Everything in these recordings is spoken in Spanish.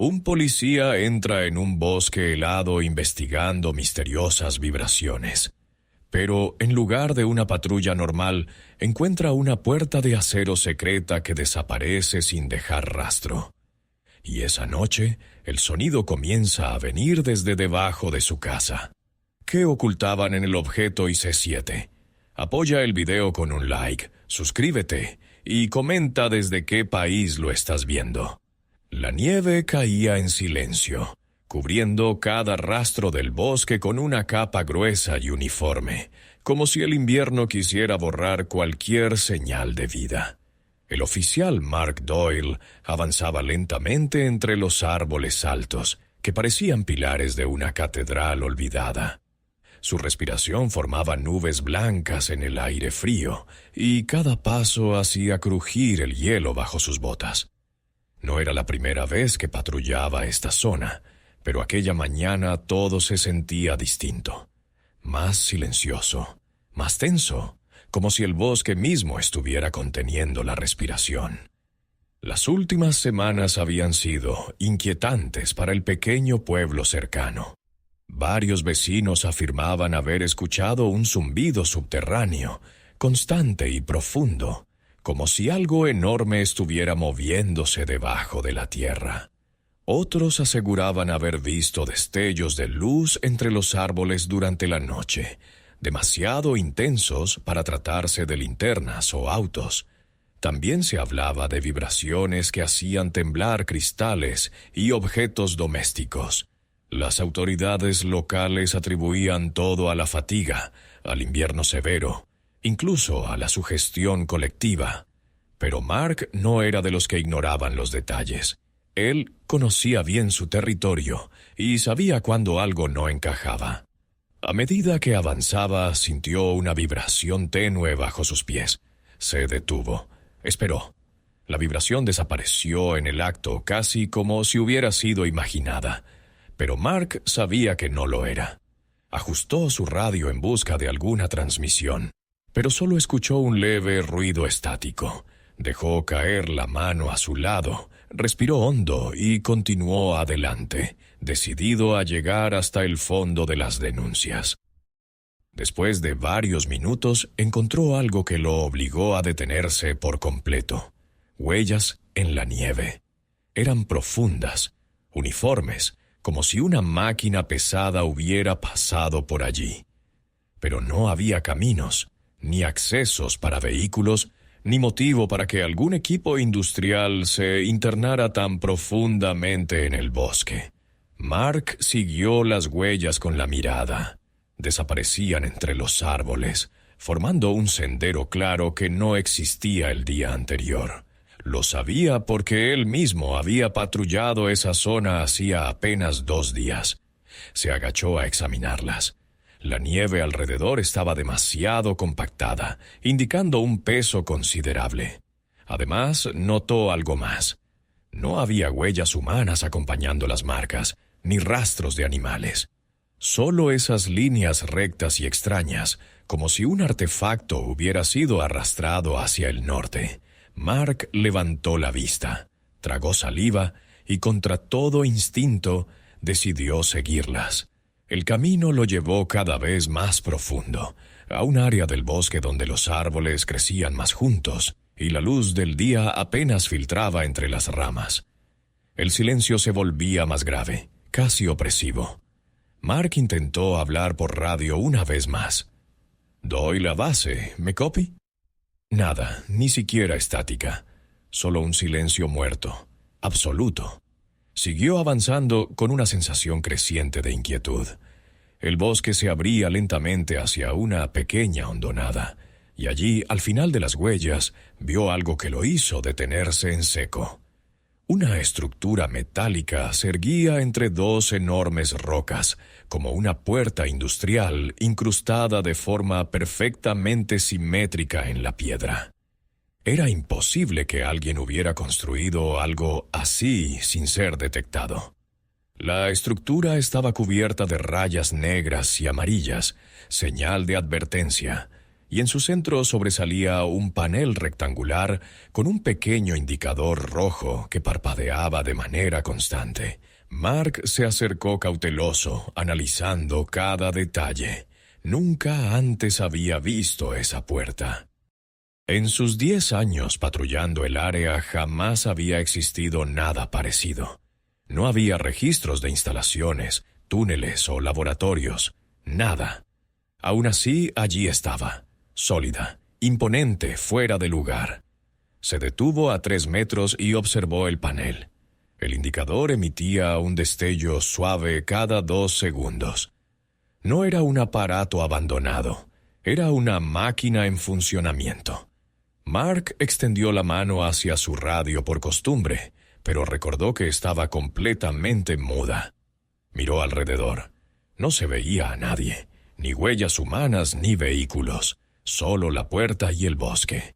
Un policía entra en un bosque helado investigando misteriosas vibraciones. Pero en lugar de una patrulla normal, encuentra una puerta de acero secreta que desaparece sin dejar rastro. Y esa noche, el sonido comienza a venir desde debajo de su casa. ¿Qué ocultaban en el objeto IC-7? Apoya el video con un like, suscríbete y comenta desde qué país lo estás viendo. La nieve caía en silencio, cubriendo cada rastro del bosque con una capa gruesa y uniforme, como si el invierno quisiera borrar cualquier señal de vida. El oficial Mark Doyle avanzaba lentamente entre los árboles altos, que parecían pilares de una catedral olvidada. Su respiración formaba nubes blancas en el aire frío, y cada paso hacía crujir el hielo bajo sus botas. No era la primera vez que patrullaba esta zona, pero aquella mañana todo se sentía distinto. Más silencioso, más tenso, como si el bosque mismo estuviera conteniendo la respiración. Las últimas semanas habían sido inquietantes para el pequeño pueblo cercano. Varios vecinos afirmaban haber escuchado un zumbido subterráneo, constante y profundo, como si algo enorme estuviera moviéndose debajo de la tierra. Otros aseguraban haber visto destellos de luz entre los árboles durante la noche, demasiado intensos para tratarse de linternas o autos. También se hablaba de vibraciones que hacían temblar cristales y objetos domésticos. Las autoridades locales atribuían todo a la fatiga, al invierno severo, incluso a la sugestión colectiva. Pero Mark no era de los que ignoraban los detalles. Él conocía bien su territorio y sabía cuando algo no encajaba. A medida que avanzaba, sintió una vibración tenue bajo sus pies. Se detuvo. Esperó. La vibración desapareció en el acto, casi como si hubiera sido imaginada. Pero Mark sabía que no lo era. Ajustó su radio en busca de alguna transmisión, pero solo escuchó un leve ruido estático. Dejó caer la mano a su lado, respiró hondo y continuó adelante, decidido a llegar hasta el fondo de las denuncias. Después de varios minutos, encontró algo que lo obligó a detenerse por completo. Huellas en la nieve. Eran profundas, uniformes, como si una máquina pesada hubiera pasado por allí. Pero no había caminos, ni accesos para vehículos, ni motivo para que algún equipo industrial se internara tan profundamente en el bosque. Mark siguió las huellas con la mirada. Desaparecían entre los árboles, formando un sendero claro que no existía el día anterior. Lo sabía porque él mismo había patrullado esa zona hacía apenas 2 días. Se agachó a examinarlas. La nieve alrededor estaba demasiado compactada, indicando un peso considerable. Además, notó algo más. No había huellas humanas acompañando las marcas, ni rastros de animales. Solo esas líneas rectas y extrañas, como si un artefacto hubiera sido arrastrado hacia el norte. Mark levantó la vista, tragó saliva y contra todo instinto decidió seguirlas. El camino lo llevó cada vez más profundo, a un área del bosque donde los árboles crecían más juntos y la luz del día apenas filtraba entre las ramas. El silencio se volvía más grave, casi opresivo. Mark intentó hablar por radio una vez más. «Doy la base, ¿me copy?» Nada, ni siquiera estática. Solo un silencio muerto, absoluto. Siguió avanzando con una sensación creciente de inquietud. El bosque se abría lentamente hacia una pequeña hondonada, y allí, al final de las huellas, vio algo que lo hizo detenerse en seco. Una estructura metálica se erguía entre 2 enormes rocas, como una puerta industrial incrustada de forma perfectamente simétrica en la piedra. Era imposible que alguien hubiera construido algo así sin ser detectado. La estructura estaba cubierta de rayas negras y amarillas, señal de advertencia, y en su centro sobresalía un panel rectangular con un pequeño indicador rojo que parpadeaba de manera constante. Mark se acercó cauteloso, analizando cada detalle. Nunca antes había visto esa puerta. En sus 10 años patrullando el área jamás había existido nada parecido. No había registros de instalaciones, túneles o laboratorios, nada. Aún así, allí estaba, sólida, imponente, fuera de lugar. Se detuvo a 3 metros y observó el panel. El indicador emitía un destello suave cada 2 segundos. No era un aparato abandonado, era una máquina en funcionamiento. Mark extendió la mano hacia su radio por costumbre, pero recordó que estaba completamente muda. Miró alrededor. No se veía a nadie, ni huellas humanas ni vehículos, solo la puerta y el bosque.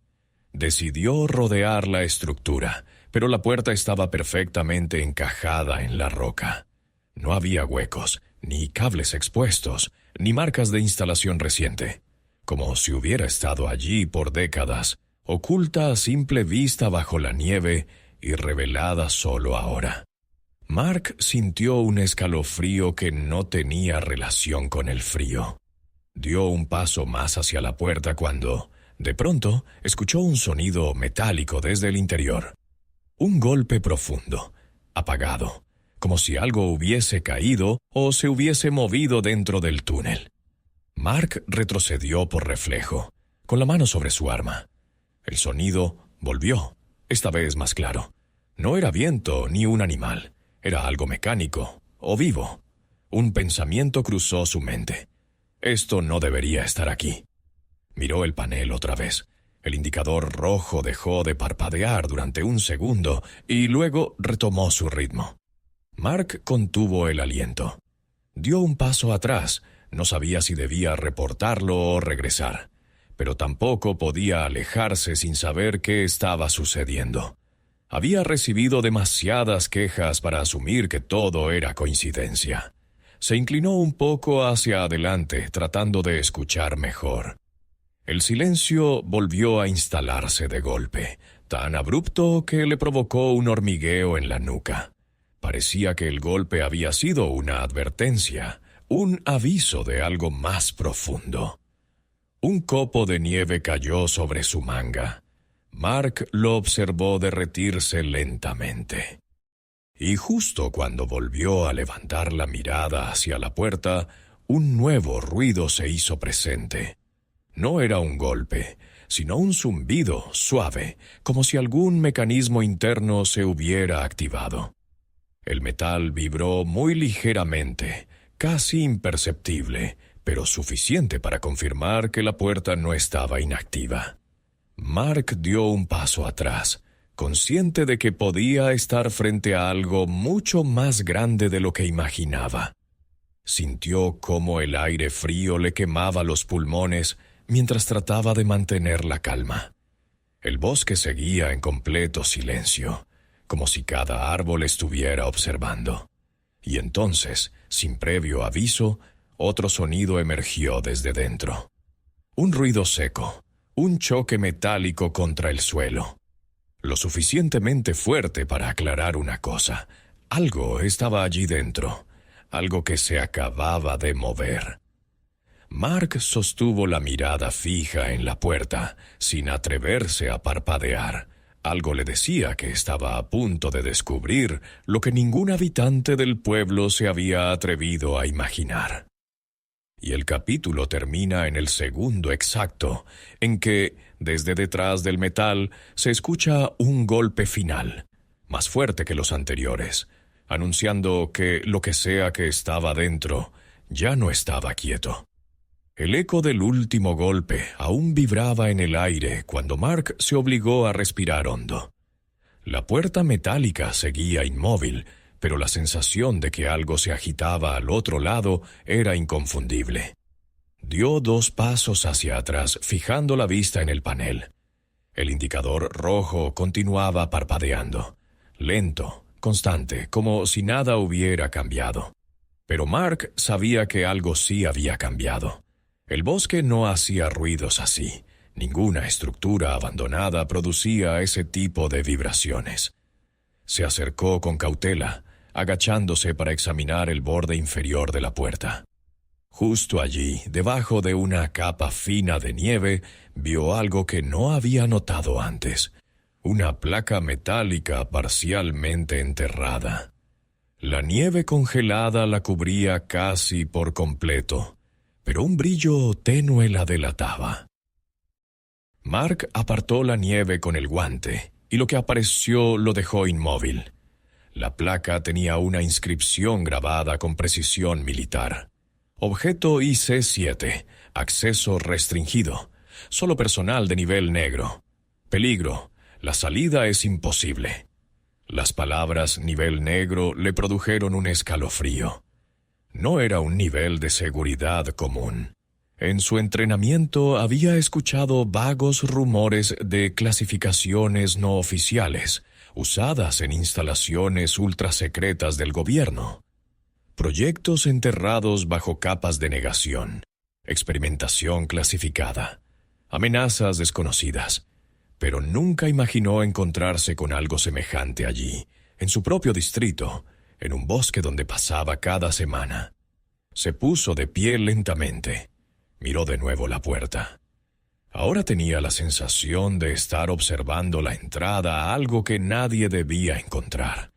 Decidió rodear la estructura, pero la puerta estaba perfectamente encajada en la roca. No había huecos, ni cables expuestos, ni marcas de instalación reciente, como si hubiera estado allí por décadas, oculta a simple vista bajo la nieve y revelada solo ahora. Mark sintió un escalofrío que no tenía relación con el frío. Dio un paso más hacia la puerta cuando, de pronto, escuchó un sonido metálico desde el interior. Un golpe profundo, apagado, como si algo hubiese caído o se hubiese movido dentro del túnel. Mark retrocedió por reflejo, con la mano sobre su arma. El sonido volvió, esta vez más claro. No era viento ni un animal, era algo mecánico o vivo. Un pensamiento cruzó su mente. Esto no debería estar aquí. Miró el panel otra vez. El indicador rojo dejó de parpadear durante un segundo y luego retomó su ritmo. Mark contuvo el aliento. Dio un paso atrás, no sabía si debía reportarlo o regresar, pero tampoco podía alejarse sin saber qué estaba sucediendo. Había recibido demasiadas quejas para asumir que todo era coincidencia. Se inclinó un poco hacia adelante, tratando de escuchar mejor. El silencio volvió a instalarse de golpe, tan abrupto que le provocó un hormigueo en la nuca. Parecía que el golpe había sido una advertencia, un aviso de algo más profundo. Un copo de nieve cayó sobre su manga. Mark lo observó derretirse lentamente. Y justo cuando volvió a levantar la mirada hacia la puerta, un nuevo ruido se hizo presente. No era un golpe, sino un zumbido suave, como si algún mecanismo interno se hubiera activado. El metal vibró muy ligeramente, casi imperceptible, pero suficiente para confirmar que la puerta no estaba inactiva. Mark dio un paso atrás, consciente de que podía estar frente a algo mucho más grande de lo que imaginaba. Sintió cómo el aire frío le quemaba los pulmones mientras trataba de mantener la calma. El bosque seguía en completo silencio, como si cada árbol estuviera observando. Y entonces, sin previo aviso, otro sonido emergió desde dentro. Un ruido seco, un choque metálico contra el suelo. Lo suficientemente fuerte para aclarar una cosa. Algo estaba allí dentro, algo que se acababa de mover. Mark sostuvo la mirada fija en la puerta, sin atreverse a parpadear. Algo le decía que estaba a punto de descubrir lo que ningún habitante del pueblo se había atrevido a imaginar. Y el capítulo termina en el segundo exacto, en que, desde detrás del metal, se escucha un golpe final, más fuerte que los anteriores, anunciando que lo que sea que estaba dentro ya no estaba quieto. El eco del último golpe aún vibraba en el aire cuando Mark se obligó a respirar hondo. La puerta metálica seguía inmóvil, pero la sensación de que algo se agitaba al otro lado era inconfundible. Dio 2 pasos hacia atrás, fijando la vista en el panel. El indicador rojo continuaba parpadeando, lento, constante, como si nada hubiera cambiado. Pero Mark sabía que algo sí había cambiado. El bosque no hacía ruidos así. Ninguna estructura abandonada producía ese tipo de vibraciones. Se acercó con cautela, agachándose para examinar el borde inferior de la puerta. Justo allí, debajo de una capa fina de nieve, vio algo que no había notado antes. Una placa metálica parcialmente enterrada. La nieve congelada la cubría casi por completo, pero un brillo tenue la delataba. Mark apartó la nieve con el guante, y lo que apareció lo dejó inmóvil. La placa tenía una inscripción grabada con precisión militar. Objeto IC-7, acceso restringido, solo personal de nivel negro. Peligro, la salida es imposible. Las palabras nivel negro le produjeron un escalofrío. No era un nivel de seguridad común. En su entrenamiento había escuchado vagos rumores de clasificaciones no oficiales, usadas en instalaciones ultrasecretas del gobierno. Proyectos enterrados bajo capas de negación, experimentación clasificada, amenazas desconocidas, pero nunca imaginó encontrarse con algo semejante allí, en su propio distrito, en un bosque donde pasaba cada semana. Se puso de pie lentamente. Miró de nuevo la puerta. Ahora tenía la sensación de estar observando la entrada a algo que nadie debía encontrar.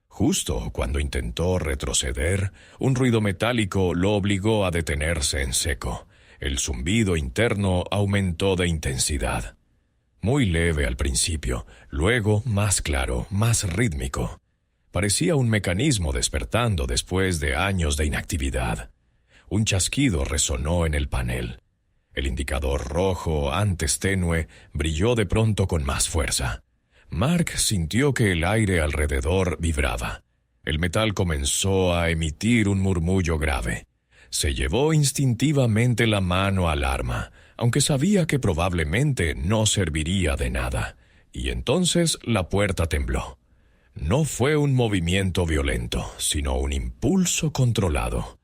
Justo cuando intentó retroceder, un ruido metálico lo obligó a detenerse en seco. El zumbido interno aumentó de intensidad. Muy leve al principio, luego más claro, más rítmico. Parecía un mecanismo despertando después de años de inactividad. Un chasquido resonó en el panel. El indicador rojo, antes tenue, brilló de pronto con más fuerza. Mark sintió que el aire alrededor vibraba. El metal comenzó a emitir un murmullo grave. Se llevó instintivamente la mano al arma, aunque sabía que probablemente no serviría de nada. Y entonces la puerta tembló. No fue un movimiento violento, sino un impulso controlado,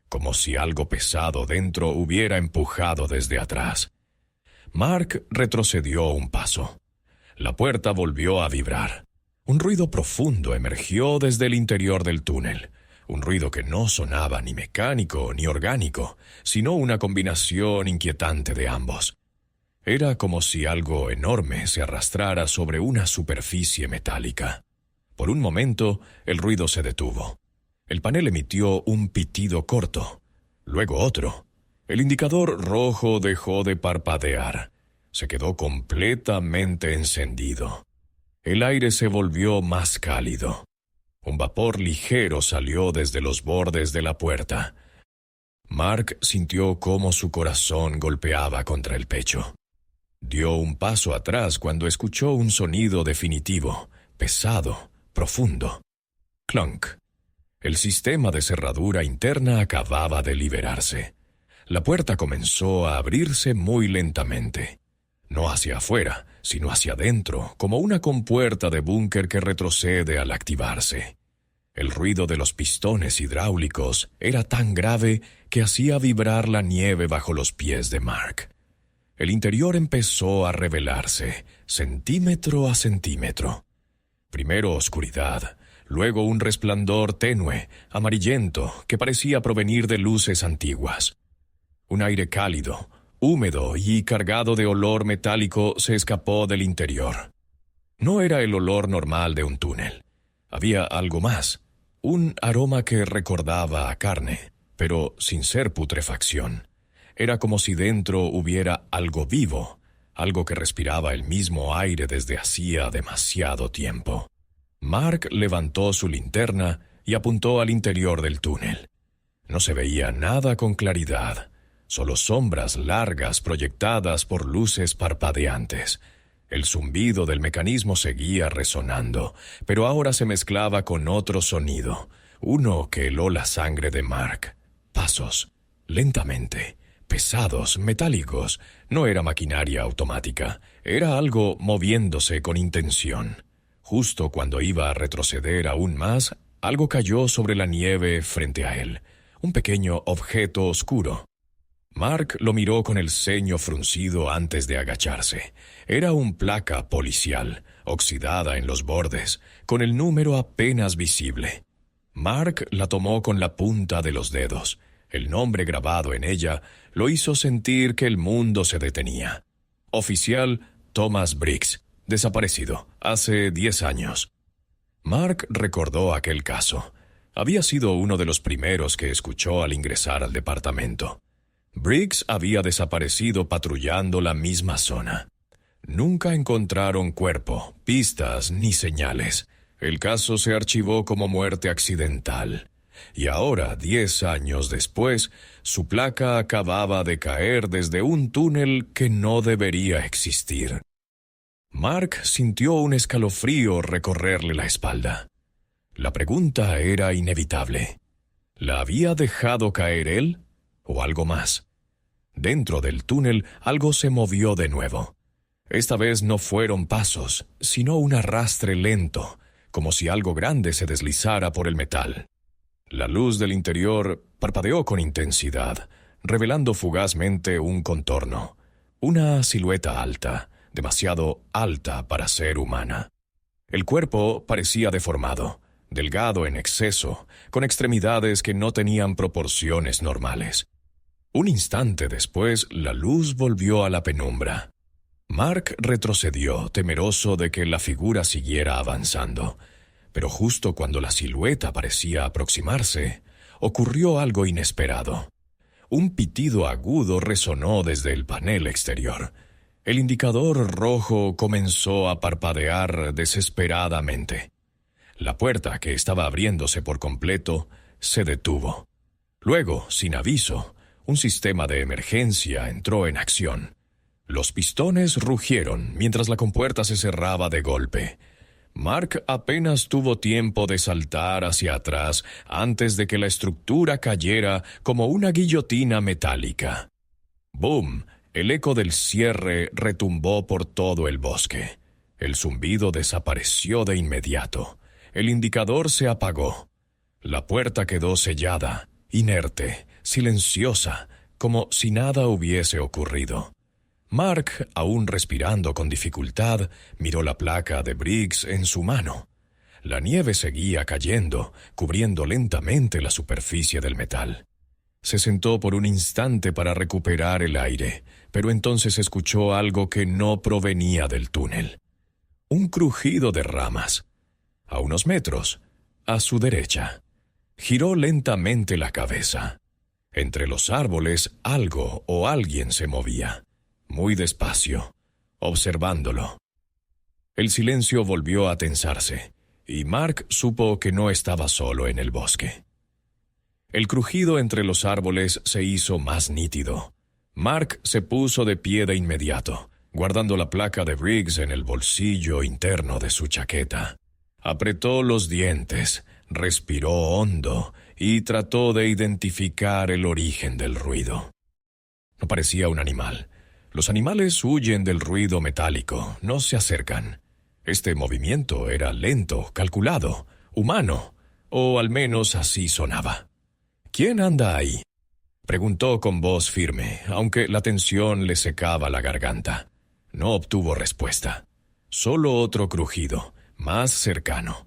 como si algo pesado dentro hubiera empujado desde atrás. Mark retrocedió un paso. La puerta volvió a vibrar. Un ruido profundo emergió desde el interior del túnel. Un ruido que no sonaba ni mecánico ni orgánico, sino una combinación inquietante de ambos. Era como si algo enorme se arrastrara sobre una superficie metálica. Por un momento, el ruido se detuvo. El panel emitió un pitido corto, luego otro. El indicador rojo dejó de parpadear. Se quedó completamente encendido. El aire se volvió más cálido. Un vapor ligero salió desde los bordes de la puerta. Mark sintió cómo su corazón golpeaba contra el pecho. Dio un paso atrás cuando escuchó un sonido definitivo, pesado, profundo. Clunk. El sistema de cerradura interna acababa de liberarse. La puerta comenzó a abrirse muy lentamente. No hacia afuera, sino hacia adentro, como una compuerta de búnker que retrocede al activarse. El ruido de los pistones hidráulicos era tan grave que hacía vibrar la nieve bajo los pies de Mark. El interior empezó a revelarse, centímetro a centímetro. Primero oscuridad, luego un resplandor tenue, amarillento, que parecía provenir de luces antiguas. Un aire cálido, húmedo y cargado de olor metálico se escapó del interior. No era el olor normal de un túnel. Había algo más, un aroma que recordaba a carne, pero sin ser putrefacción. Era como si dentro hubiera algo vivo, algo que respiraba el mismo aire desde hacía demasiado tiempo. Mark levantó su linterna y apuntó al interior del túnel. No se veía nada con claridad, solo sombras largas proyectadas por luces parpadeantes. El zumbido del mecanismo seguía resonando, pero ahora se mezclaba con otro sonido, uno que heló la sangre de Mark. Pasos, lentamente, pesados, metálicos. No era maquinaria automática, era algo moviéndose con intención. Justo cuando iba a retroceder aún más, algo cayó sobre la nieve frente a él, un pequeño objeto oscuro. Mark lo miró con el ceño fruncido antes de agacharse. Era un placa policial, oxidada en los bordes, con el número apenas visible. Mark la tomó con la punta de los dedos. El nombre grabado en ella lo hizo sentir que el mundo se detenía. Oficial Thomas Briggs, desaparecido, hace 10 años. Mark recordó aquel caso. Había sido uno de los primeros que escuchó al ingresar al departamento. Briggs había desaparecido patrullando la misma zona. Nunca encontraron cuerpo, pistas ni señales. El caso se archivó como muerte accidental. Y ahora, 10 años después, su placa acababa de caer desde un túnel que no debería existir. Mark sintió un escalofrío recorrerle la espalda. La pregunta era inevitable. ¿La había dejado caer él o algo más? Dentro del túnel algo se movió de nuevo. Esta vez no fueron pasos, sino un arrastre lento, como si algo grande se deslizara por el metal. La luz del interior parpadeó con intensidad, revelando fugazmente un contorno, una silueta alta, demasiado alta para ser humana. El cuerpo parecía deformado, delgado en exceso, con extremidades que no tenían proporciones normales. Un instante después, la luz volvió a la penumbra. Mark retrocedió, temeroso de que la figura siguiera avanzando. Pero justo cuando la silueta parecía aproximarse, ocurrió algo inesperado. Un pitido agudo resonó desde el panel exterior. El indicador rojo comenzó a parpadear desesperadamente. La puerta, que estaba abriéndose por completo, se detuvo. Luego, sin aviso, un sistema de emergencia entró en acción. Los pistones rugieron mientras la compuerta se cerraba de golpe. Mark apenas tuvo tiempo de saltar hacia atrás antes de que la estructura cayera como una guillotina metálica. ¡Boom! El eco del cierre retumbó por todo el bosque. El zumbido desapareció de inmediato. El indicador se apagó. La puerta quedó sellada, inerte, silenciosa, como si nada hubiese ocurrido. Mark, aún respirando con dificultad, miró la placa de Briggs en su mano. La nieve seguía cayendo, cubriendo lentamente la superficie del metal. Se sentó por un instante para recuperar el aire, pero entonces escuchó algo que no provenía del túnel. Un crujido de ramas. A unos metros, a su derecha. Giró lentamente la cabeza. Entre los árboles algo o alguien se movía. Muy despacio, observándolo. El silencio volvió a tensarse, y Mark supo que no estaba solo en el bosque. El crujido entre los árboles se hizo más nítido. Mark se puso de pie de inmediato, guardando la placa de Briggs en el bolsillo interno de su chaqueta. Apretó los dientes, respiró hondo y trató de identificar el origen del ruido. No parecía un animal. Los animales huyen del ruido metálico, no se acercan. Este movimiento era lento, calculado, humano, o al menos así sonaba. ¿Quién anda ahí?, preguntó con voz firme, aunque la tensión le secaba la garganta. No obtuvo respuesta. Solo otro crujido, más cercano.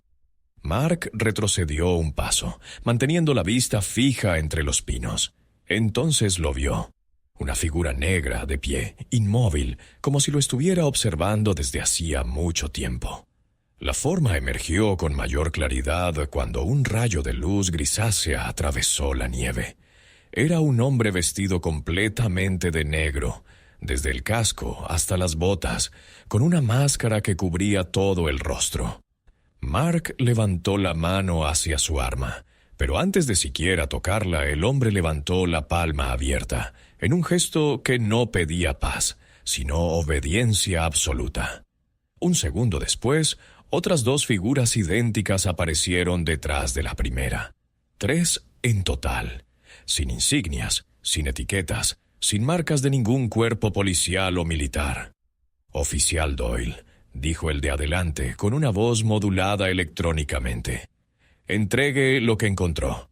Mark retrocedió un paso, manteniendo la vista fija entre los pinos. Entonces lo vio. Una figura negra de pie, inmóvil, como si lo estuviera observando desde hacía mucho tiempo. La forma emergió con mayor claridad cuando un rayo de luz grisácea atravesó la nieve. Era un hombre vestido completamente de negro, desde el casco hasta las botas, con una máscara que cubría todo el rostro. Mark levantó la mano hacia su arma, pero antes de siquiera tocarla, el hombre levantó la palma abierta, en un gesto que no pedía paz, sino obediencia absoluta. Un segundo después, otras dos figuras idénticas aparecieron detrás de la primera. 3 en total, sin insignias, sin etiquetas, sin marcas de ningún cuerpo policial o militar. «Oficial Doyle», dijo el de adelante, con una voz modulada electrónicamente. «Entregue lo que encontró».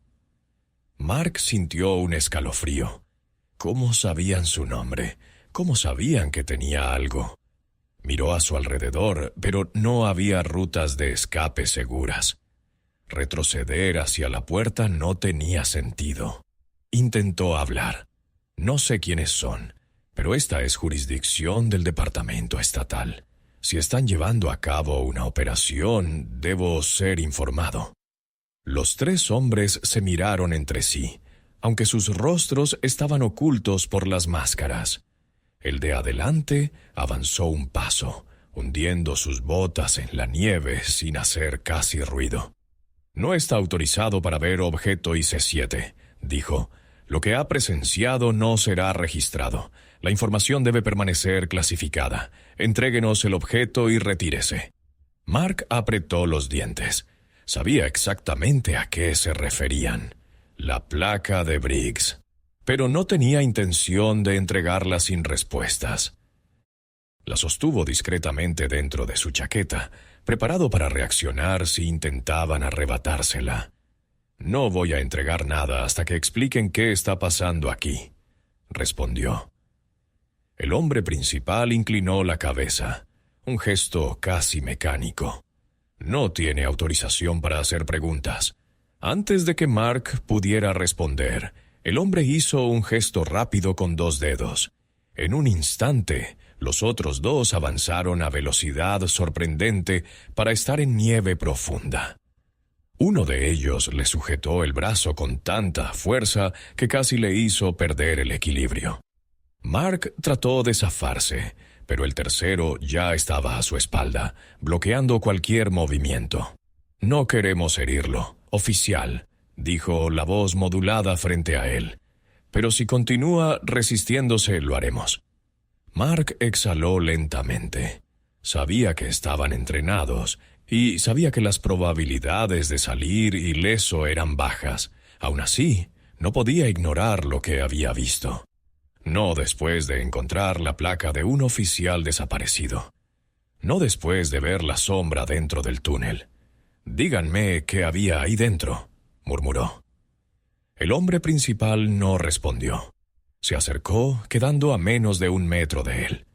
Mark sintió un escalofrío. ¿Cómo sabían su nombre? ¿Cómo sabían que tenía algo? Miró a su alrededor, pero no había rutas de escape seguras. Retroceder hacia la puerta no tenía sentido. Intentó hablar. No sé quiénes son, pero esta es jurisdicción del departamento estatal. Si están llevando a cabo una operación, debo ser informado. Los tres hombres se miraron entre sí, aunque sus rostros estaban ocultos por las máscaras. El de adelante avanzó un paso, hundiendo sus botas en la nieve sin hacer casi ruido. «No está autorizado para ver objeto IC-7», dijo. «Lo que ha presenciado no será registrado. La información debe permanecer clasificada. Entréguenos el objeto y retírese». Mark apretó los dientes. Sabía exactamente a qué se referían. La placa de Briggs. Pero no tenía intención de entregarla sin respuestas. La sostuvo discretamente dentro de su chaqueta, preparado para reaccionar si intentaban arrebatársela. «No voy a entregar nada hasta que expliquen qué está pasando aquí», respondió. El hombre principal inclinó la cabeza, un gesto casi mecánico. «No tiene autorización para hacer preguntas». Antes de que Mark pudiera responder, el hombre hizo un gesto rápido con 2 dedos. En un instante, los otros 2 avanzaron a velocidad sorprendente para estar en nieve profunda. Uno de ellos le sujetó el brazo con tanta fuerza que casi le hizo perder el equilibrio. Mark trató de zafarse, pero el tercero ya estaba a su espalda, bloqueando cualquier movimiento. «No queremos herirlo, oficial», dijo la voz modulada frente a él. «Pero si continúa resistiéndose, lo haremos». Mark exhaló lentamente. Sabía que estaban entrenados y sabía que las probabilidades de salir ileso eran bajas. Aún así, no podía ignorar lo que había visto. No después de encontrar la placa de un oficial desaparecido. No después de ver la sombra dentro del túnel. «Díganme qué había ahí dentro», murmuró. El hombre principal no respondió. Se acercó, quedando a menos de 1 metro de él.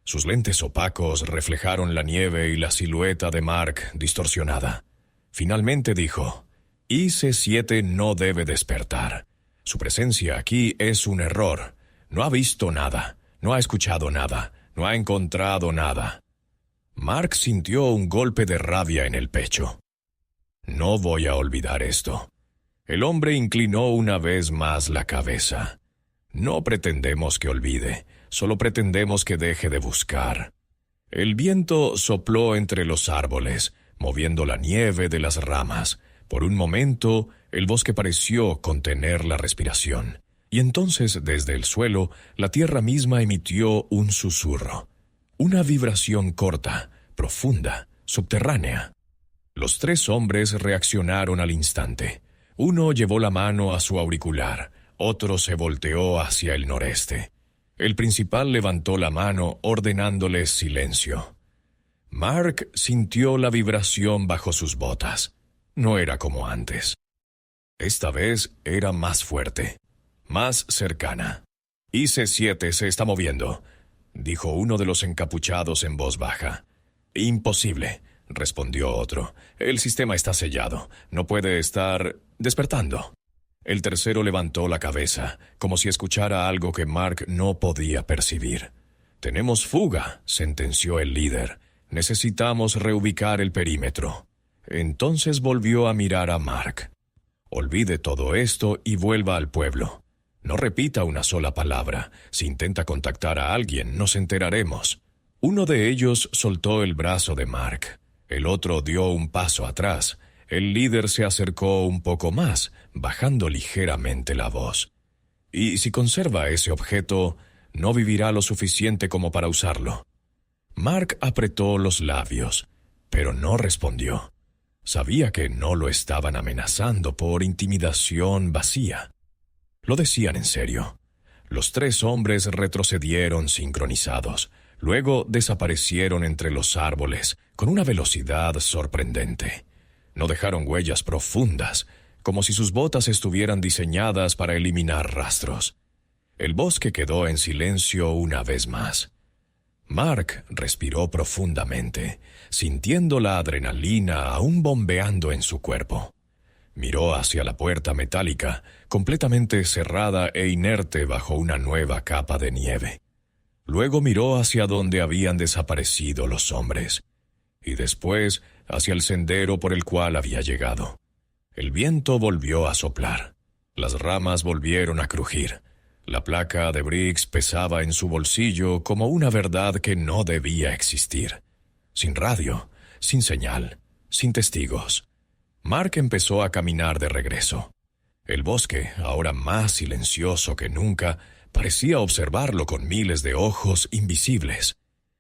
Sus lentes opacos reflejaron la nieve y la silueta de Mark distorsionada. Finalmente dijo: «IC-7 no debe despertar. Su presencia aquí es un error. No ha visto nada, no ha escuchado nada, no ha encontrado nada». Mark sintió un golpe de rabia en el pecho. «No voy a olvidar esto». El hombre inclinó una vez más la cabeza. «No pretendemos que olvide, solo pretendemos que deje de buscar». El viento sopló entre los árboles, moviendo la nieve de las ramas. Por un momento, el bosque pareció contener la respiración. Y entonces, desde el suelo, la tierra misma emitió un susurro. Una vibración corta, profunda, subterránea. Los 3 hombres reaccionaron al instante. Uno llevó la mano a su auricular, otro se volteó hacia el noreste. El principal levantó la mano ordenándoles silencio. Mark sintió la vibración bajo sus botas. No era como antes. Esta vez era más fuerte, más cercana. «IC-7 se está moviendo», dijo uno de los encapuchados en voz baja. «Imposible», respondió otro. «El sistema está sellado. No puede estar despertando». El tercero levantó la cabeza, como si escuchara algo que Mark no podía percibir. «Tenemos fuga», sentenció el líder. «Necesitamos reubicar el perímetro». Entonces volvió a mirar a Mark. «Olvide todo esto y vuelva al pueblo. No repita una sola palabra. Si intenta contactar a alguien, nos enteraremos». Uno de ellos soltó el brazo de Mark. El otro dio un paso atrás. El líder se acercó un poco más, bajando ligeramente la voz. «Y si conserva ese objeto, no vivirá lo suficiente como para usarlo». Mark apretó los labios, pero no respondió. Sabía que no lo estaban amenazando por intimidación vacía. Lo decían en serio. Los 3 hombres retrocedieron sincronizados. Luego desaparecieron entre los árboles con una velocidad sorprendente. No dejaron huellas profundas, como si sus botas estuvieran diseñadas para eliminar rastros. El bosque quedó en silencio una vez más. Mark respiró profundamente, sintiendo la adrenalina aún bombeando en su cuerpo. Miró hacia la puerta metálica, completamente cerrada e inerte bajo una nueva capa de nieve. Luego miró hacia donde habían desaparecido los hombres, y después hacia el sendero por el cual había llegado. El viento volvió a soplar. Las ramas volvieron a crujir. La placa de Briggs pesaba en su bolsillo como una verdad que no debía existir. Sin radio, sin señal, sin testigos. Mark empezó a caminar de regreso. El bosque, ahora más silencioso que nunca, parecía observarlo con miles de ojos invisibles.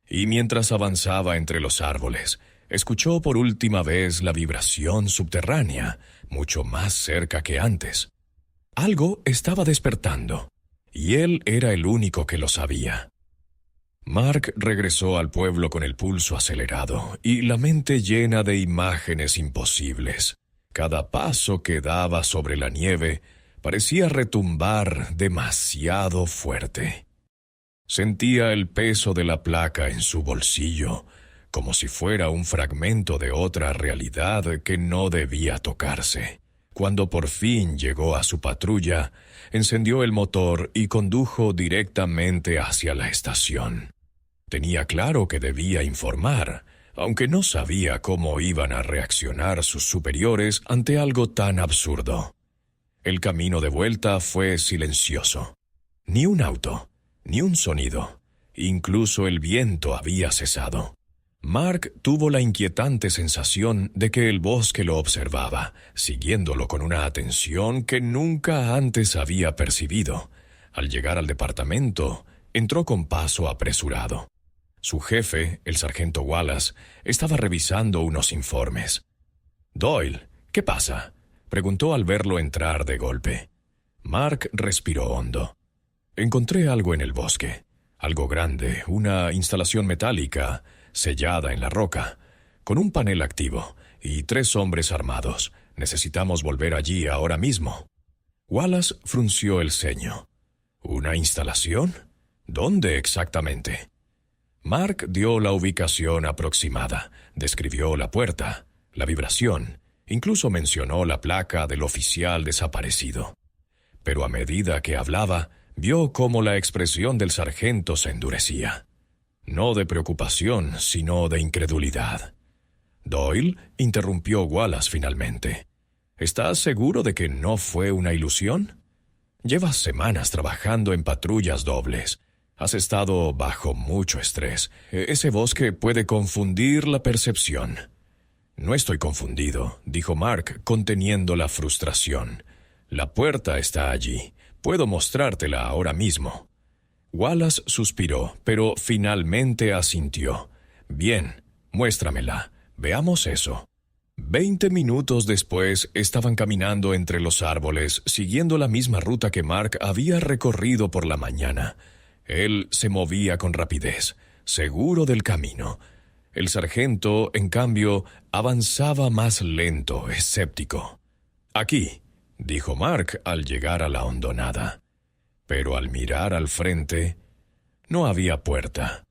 Y mientras avanzaba entre los árboles, escuchó por última vez la vibración subterránea, mucho más cerca que antes. Algo estaba despertando, y él era el único que lo sabía. Mark regresó al pueblo con el pulso acelerado y la mente llena de imágenes imposibles. Cada paso que daba sobre la nieve parecía retumbar demasiado fuerte. Sentía el peso de la placa en su bolsillo, como si fuera un fragmento de otra realidad que no debía tocarse. Cuando por fin llegó a su patrulla, encendió el motor y condujo directamente hacia la estación. Tenía claro que debía informar, aunque no sabía cómo iban a reaccionar sus superiores ante algo tan absurdo. El camino de vuelta fue silencioso. Ni un auto, ni un sonido. Incluso el viento había cesado. Mark tuvo la inquietante sensación de que el bosque lo observaba, siguiéndolo con una atención que nunca antes había percibido. Al llegar al departamento, entró con paso apresurado. Su jefe, el sargento Wallace, estaba revisando unos informes. «Doyle, ¿qué pasa?», preguntó al verlo entrar de golpe. Mark respiró hondo. «Encontré algo en el bosque. Algo grande, una instalación metálica, sellada en la roca, con un panel activo y 3 hombres armados. Necesitamos volver allí ahora mismo». Wallace frunció el ceño. «¿Una instalación? ¿Dónde exactamente?». Mark dio la ubicación aproximada, describió la puerta, la vibración, incluso mencionó la placa del oficial desaparecido. Pero a medida que hablaba, vio cómo la expresión del sargento se endurecía. No de preocupación, sino de incredulidad. «Doyle», interrumpió Wallace finalmente. «¿Estás seguro de que no fue una ilusión? Llevas semanas trabajando en patrullas dobles. Has estado bajo mucho estrés. Ese bosque puede confundir la percepción». «No estoy confundido», dijo Mark, conteniendo la frustración. «La puerta está allí. Puedo mostrártela ahora mismo». Wallace suspiró, pero finalmente asintió. «Bien, muéstramela. Veamos eso». 20 minutos después estaban caminando entre los árboles, siguiendo la misma ruta que Mark había recorrido por la mañana. Él se movía con rapidez, seguro del camino. El sargento, en cambio, avanzaba más lento, escéptico. «Aquí», dijo Mark al llegar a la hondonada. Pero al mirar al frente, no había puerta.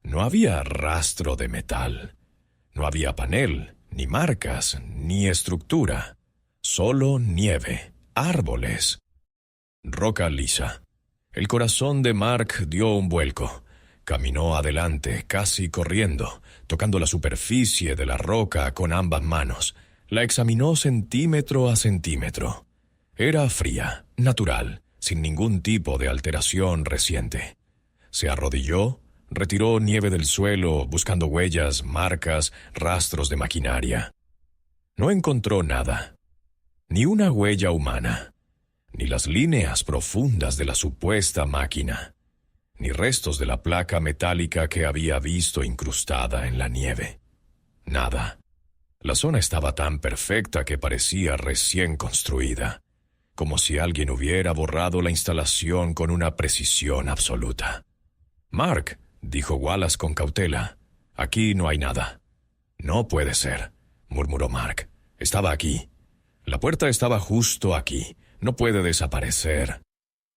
No había rastro de metal. No había panel, ni marcas, ni estructura. Solo nieve, árboles. Roca lisa. El corazón de Mark dio un vuelco. Caminó adelante, casi corriendo, tocando la superficie de la roca con ambas manos. La examinó centímetro a centímetro. Era fría, natural, sin ningún tipo de alteración reciente. Se arrodilló, retiró nieve del suelo, buscando huellas, marcas, rastros de maquinaria. No encontró nada. Ni una huella humana. Ni las líneas profundas de la supuesta máquina, ni restos de la placa metálica que había visto incrustada en la nieve. Nada. La zona estaba tan perfecta que parecía recién construida, como si alguien hubiera borrado la instalación con una precisión absoluta. «Mark», dijo Wallace con cautela, «aquí no hay nada». «No puede ser», murmuró Mark. «Estaba aquí. La puerta estaba justo aquí. No puede desaparecer».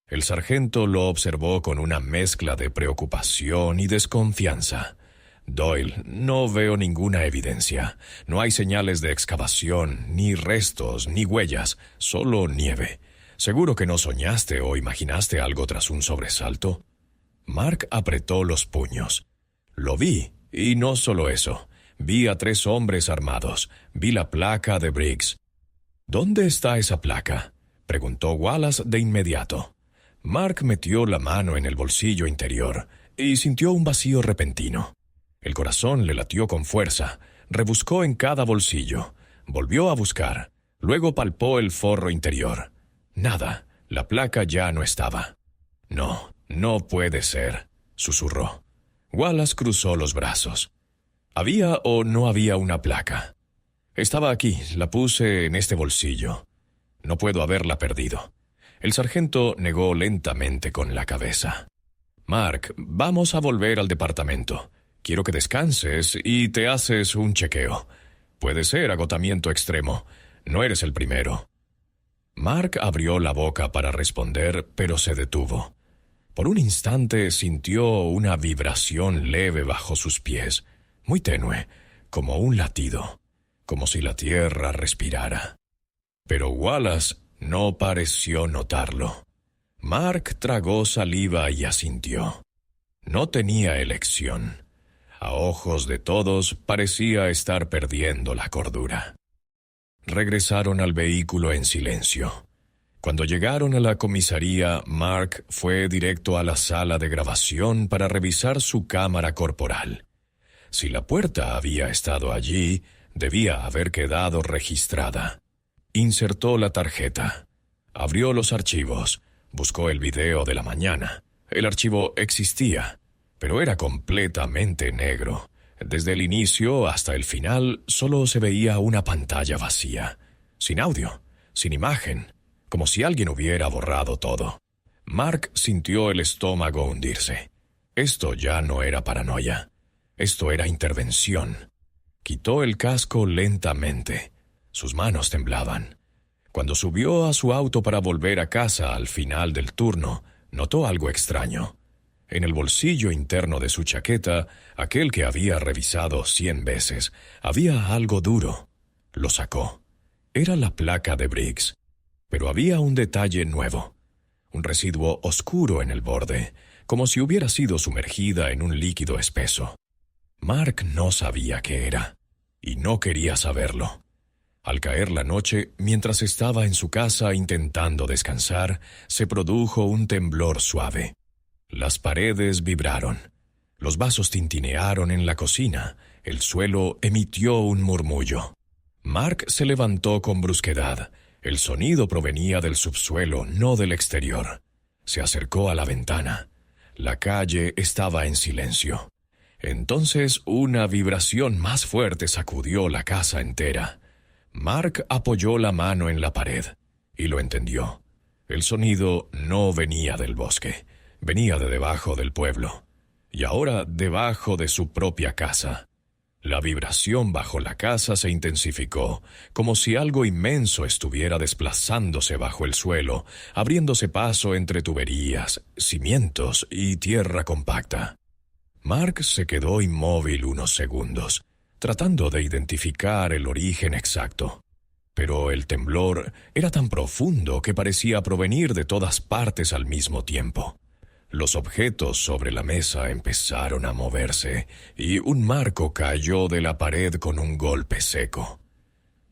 El sargento lo observó con una mezcla de preocupación y desconfianza. Doyle, no veo ninguna evidencia. No hay señales de excavación, ni restos, ni huellas, solo nieve. ¿Seguro que no soñaste o imaginaste algo tras un sobresalto? Mark apretó los puños. Lo vi, y no solo eso. Vi a 3 hombres armados. Vi la placa de Briggs. ¿Dónde está esa placa?, preguntó Wallace de inmediato. Mark metió la mano en el bolsillo interior y sintió un vacío repentino. El corazón le latió con fuerza. Rebuscó en cada bolsillo. Volvió a buscar. Luego palpó el forro interior. Nada. La placa ya no estaba. No, no puede ser, susurró. Wallace cruzó los brazos. ¿Había o no había una placa? Estaba aquí, la puse en este bolsillo. No puedo haberla perdido. El sargento negó lentamente con la cabeza. Mark, vamos a volver al departamento. Quiero que descanses y te haces un chequeo. Puede ser agotamiento extremo. No eres el primero. Mark abrió la boca para responder, pero se detuvo. Por un instante sintió una vibración leve bajo sus pies, muy tenue, como un latido, como si la tierra respirara. Pero Wallace no pareció notarlo. Mark tragó saliva y asintió. No tenía elección. A ojos de todos parecía estar perdiendo la cordura. Regresaron al vehículo en silencio. Cuando llegaron a la comisaría, Mark fue directo a la sala de grabación para revisar su cámara corporal. Si la puerta había estado allí, debía haber quedado registrada. Insertó la tarjeta. Abrió los archivos. Buscó el video de la mañana. El archivo existía, pero era completamente negro. Desde el inicio hasta el final solo se veía una pantalla vacía, sin audio, sin imagen, como si alguien hubiera borrado todo. Mark sintió el estómago hundirse. Esto ya no era paranoia. Esto era intervención. Quitó el casco lentamente. Sus manos temblaban. Cuando subió a su auto para volver a casa al final del turno, notó algo extraño. En el bolsillo interno de su chaqueta, aquel que había revisado 100 veces, había algo duro. Lo sacó. Era la placa de Briggs. Pero había un detalle nuevo. Un residuo oscuro en el borde, como si hubiera sido sumergida en un líquido espeso. Mark no sabía qué era, y no quería saberlo. Al caer la noche, mientras estaba en su casa intentando descansar, se produjo un temblor suave. Las paredes vibraron. Los vasos tintinearon en la cocina. El suelo emitió un murmullo. Mark se levantó con brusquedad. El sonido provenía del subsuelo, no del exterior. Se acercó a la ventana. La calle estaba en silencio. Entonces una vibración más fuerte sacudió la casa entera. Mark apoyó la mano en la pared y lo entendió. El sonido no venía del bosque, venía de debajo del pueblo, y ahora debajo de su propia casa. La vibración bajo la casa se intensificó, como si algo inmenso estuviera desplazándose bajo el suelo, abriéndose paso entre tuberías, cimientos y tierra compacta. Mark se quedó inmóvil unos segundos, tratando de identificar el origen exacto. Pero el temblor era tan profundo que parecía provenir de todas partes al mismo tiempo. Los objetos sobre la mesa empezaron a moverse y un marco cayó de la pared con un golpe seco.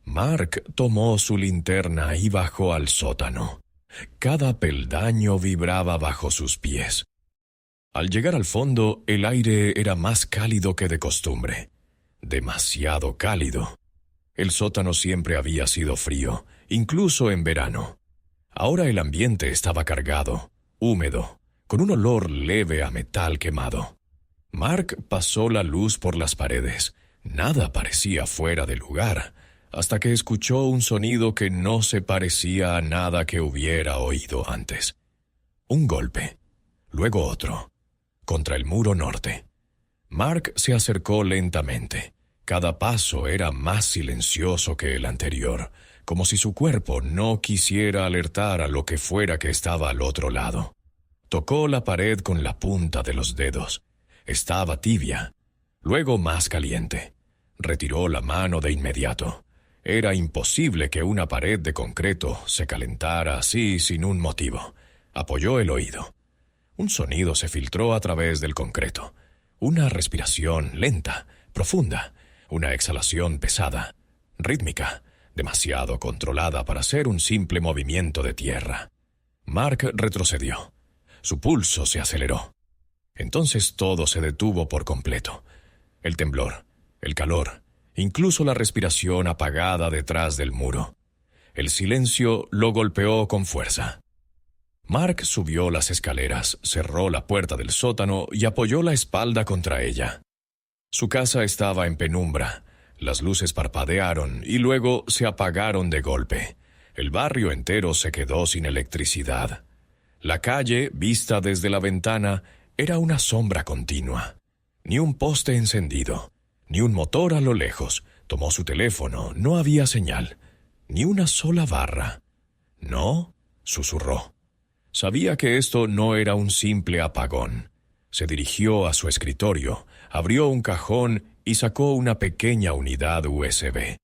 Mark tomó su linterna y bajó al sótano. Cada peldaño vibraba bajo sus pies. Al llegar al fondo, el aire era más cálido que de costumbre. Demasiado cálido. El sótano siempre había sido frío, incluso en verano. Ahora el ambiente estaba cargado, húmedo, con un olor leve a metal quemado. Mark pasó la luz por las paredes. Nada parecía fuera de lugar, hasta que escuchó un sonido que no se parecía a nada que hubiera oído antes. Un golpe, luego otro, contra el muro norte. Mark se acercó lentamente. Cada paso era más silencioso que el anterior, como si su cuerpo no quisiera alertar a lo que fuera que estaba al otro lado. Tocó la pared con la punta de los dedos. Estaba tibia, luego más caliente. Retiró la mano de inmediato. Era imposible que una pared de concreto se calentara así sin un motivo. Apoyó el oído. Un sonido se filtró a través del concreto. Una respiración lenta, profunda, una exhalación pesada, rítmica, demasiado controlada para ser un simple movimiento de tierra. Mark retrocedió. Su pulso se aceleró. Entonces todo se detuvo por completo. El temblor, el calor, incluso la respiración apagada detrás del muro. El silencio lo golpeó con fuerza. Mark subió las escaleras, cerró la puerta del sótano y apoyó la espalda contra ella. Su casa estaba en penumbra. Las luces parpadearon y luego se apagaron de golpe. El barrio entero se quedó sin electricidad. La calle, vista desde la ventana, era una sombra continua. Ni un poste encendido, ni un motor a lo lejos. Tomó su teléfono, no había señal. Ni una sola barra. «No», susurró. Sabía que esto no era un simple apagón. Se dirigió a su escritorio, abrió un cajón y sacó una pequeña unidad USB.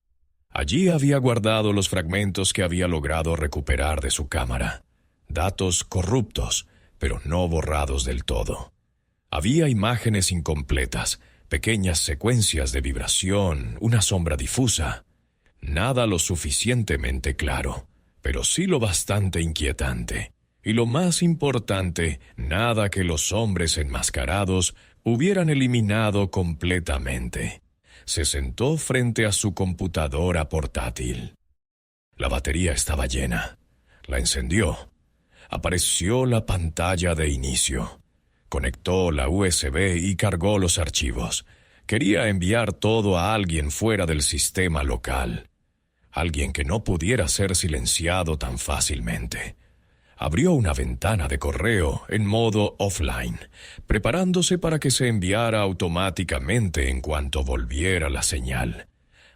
Allí había guardado los fragmentos que había logrado recuperar de su cámara. Datos corruptos, pero no borrados del todo. Había imágenes incompletas, pequeñas secuencias de vibración, una sombra difusa. Nada lo suficientemente claro, pero sí lo bastante inquietante. Y lo más importante, nada que los hombres enmascarados hubieran eliminado completamente. Se sentó frente a su computadora portátil. La batería estaba llena. La encendió. Apareció la pantalla de inicio. Conectó la USB y cargó los archivos. Quería enviar todo a alguien fuera del sistema local. Alguien que no pudiera ser silenciado tan fácilmente. Abrió una ventana de correo en modo offline, preparándose para que se enviara automáticamente en cuanto volviera la señal.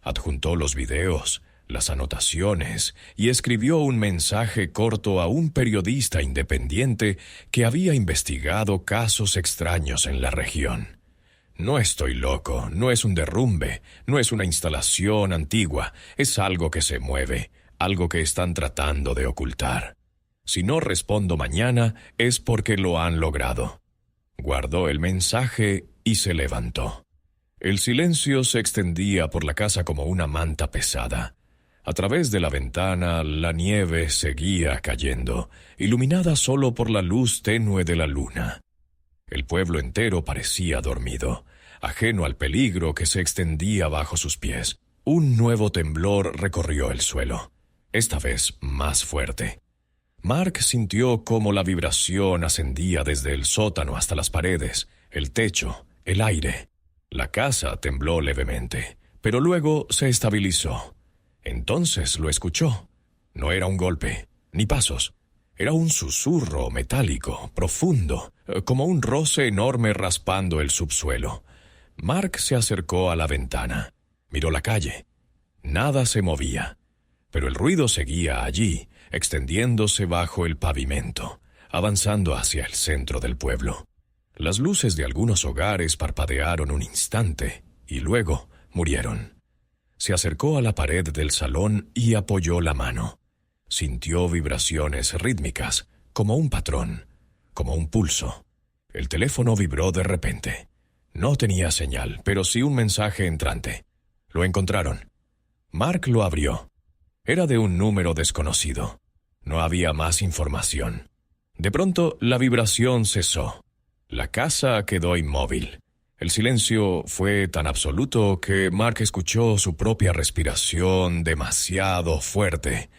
Adjuntó los videos, las anotaciones y escribió un mensaje corto a un periodista independiente que había investigado casos extraños en la región. «No estoy loco, no es un derrumbe, no es una instalación antigua, es algo que se mueve, algo que están tratando de ocultar. Si no respondo mañana es porque lo han logrado». Guardó el mensaje y se levantó. El silencio se extendía por la casa como una manta pesada. A través de la ventana la nieve seguía cayendo, iluminada solo por la luz tenue de la luna. El pueblo entero parecía dormido, ajeno al peligro que se extendía bajo sus pies. Un nuevo temblor recorrió el suelo, esta vez más fuerte. Mark sintió cómo la vibración ascendía desde el sótano hasta las paredes, el techo, el aire. La casa tembló levemente, pero luego se estabilizó. Entonces lo escuchó. No era un golpe, ni pasos. Era un susurro metálico, profundo, como un roce enorme raspando el subsuelo. Mark se acercó a la ventana. Miró la calle. Nada se movía, pero el ruido seguía allí, extendiéndose bajo el pavimento, avanzando hacia el centro del pueblo. Las luces de algunos hogares parpadearon un instante y luego murieron. Se acercó a la pared del salón y apoyó la mano. Sintió vibraciones rítmicas, como un patrón, como un pulso. El teléfono vibró de repente. No tenía señal, pero sí un mensaje entrante. Lo encontraron. Mark lo abrió. Era de un número desconocido. No había más información. De pronto, la vibración cesó. La casa quedó inmóvil. El silencio fue tan absoluto que Mark escuchó su propia respiración demasiado fuerte.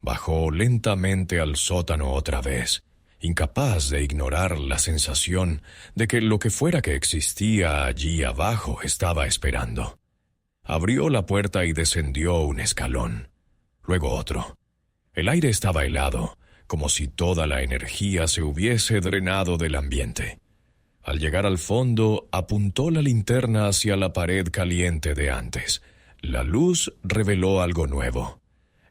Bajó lentamente al sótano otra vez, incapaz de ignorar la sensación de que lo que fuera que existía allí abajo estaba esperando. Abrió la puerta y descendió un escalón. Luego otro. El aire estaba helado, como si toda la energía se hubiese drenado del ambiente. Al llegar al fondo, apuntó la linterna hacia la pared caliente de antes. La luz reveló algo nuevo.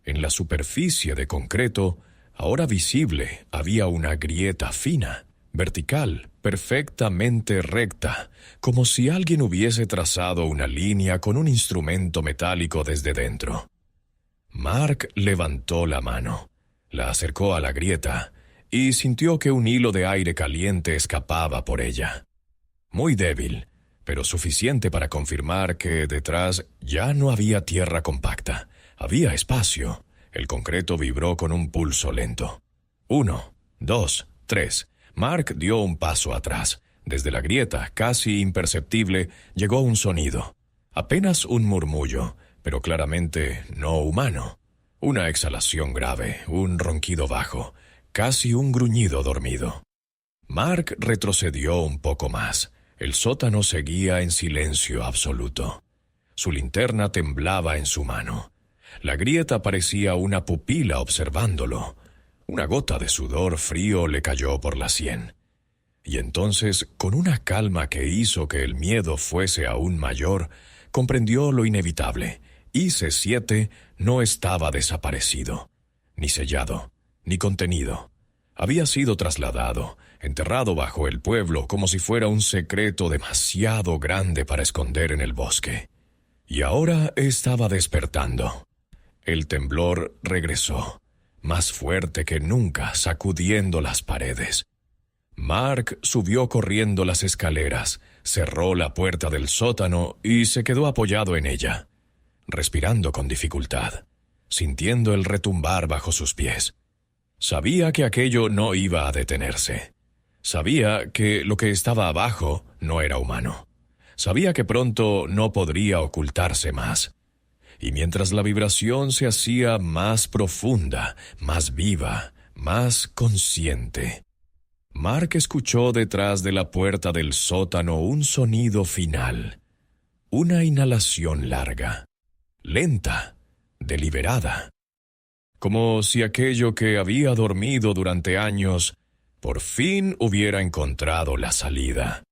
En la superficie de concreto, ahora visible, había una grieta fina, vertical, perfectamente recta, como si alguien hubiese trazado una línea con un instrumento metálico desde dentro. Mark levantó la mano, la acercó a la grieta y sintió que un hilo de aire caliente escapaba por ella. Muy débil, pero suficiente para confirmar que detrás ya no había tierra compacta. Había espacio. El concreto vibró con un pulso lento. 1, 2, 3. Mark dio un paso atrás. Desde la grieta, casi imperceptible, llegó un sonido. Apenas un murmullo, pero claramente no humano. Una exhalación grave, un ronquido bajo, casi un gruñido dormido. Mark retrocedió un poco más. El sótano seguía en silencio absoluto. Su linterna temblaba en su mano. La grieta parecía una pupila observándolo. Una gota de sudor frío le cayó por la sien. Y entonces, con una calma que hizo que el miedo fuese aún mayor, comprendió lo inevitable. IC-7 no estaba desaparecido, ni sellado, ni contenido. Había sido trasladado, enterrado bajo el pueblo como si fuera un secreto demasiado grande para esconder en el bosque. Y ahora estaba despertando. El temblor regresó, más fuerte que nunca, sacudiendo las paredes. Mark subió corriendo las escaleras, cerró la puerta del sótano y se quedó apoyado en ella, respirando con dificultad, sintiendo el retumbar bajo sus pies. Sabía que aquello no iba a detenerse. Sabía que lo que estaba abajo no era humano. Sabía que pronto no podría ocultarse más. Y mientras la vibración se hacía más profunda, más viva, más consciente, Mark escuchó detrás de la puerta del sótano un sonido final. Una inhalación larga, lenta, deliberada. Como si aquello que había dormido durante años por fin hubiera encontrado la salida.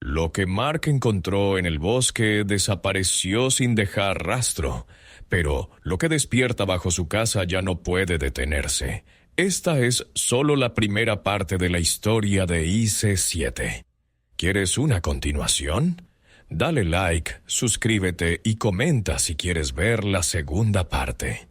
Lo que Mark encontró en el bosque desapareció sin dejar rastro, pero lo que despierta bajo su casa ya no puede detenerse. Esta es solo la primera parte de la historia de IC-7. ¿Quieres una continuación? Dale like, suscríbete y comenta si quieres ver la segunda parte.